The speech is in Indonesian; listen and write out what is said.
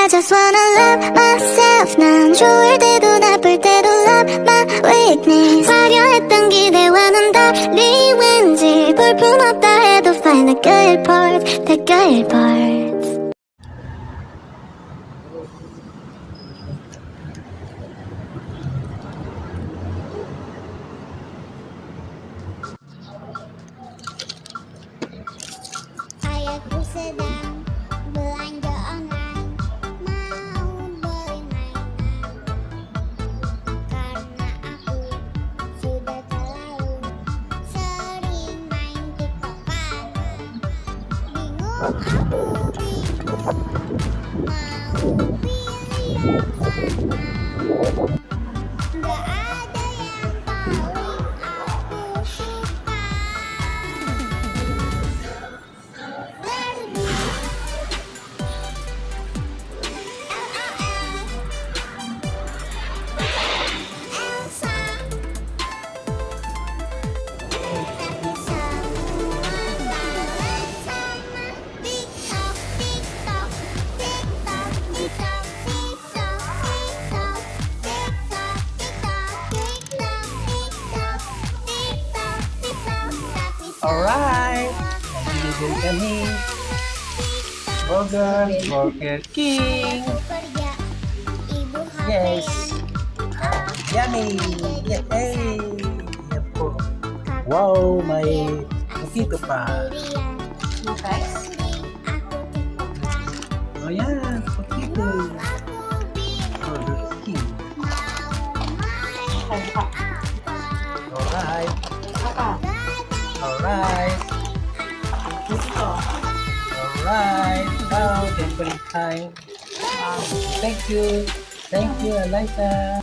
I just wanna love myself. 난 좋을 때도 나쁠 때도 love my weakness. 화려했던 기대와는 달리 왠지 볼품없다 해도 find the good parts, the good parts. Ayahku sedang belanja online, mau beli mainan. Karena aku sudah terlalu sering main tiktokan. Bingung aku bingung, mau pilih yang mana. Gak ada yang paling aku suka. Alright, bibir kami Burger King. Yes, yummy. Yay. Wow, may poquito pa. Guys, Oh yan, poquito. Burger King. Alright. Alright. Alright. Wow, temporary time. Thank you. Thank you, Eliza.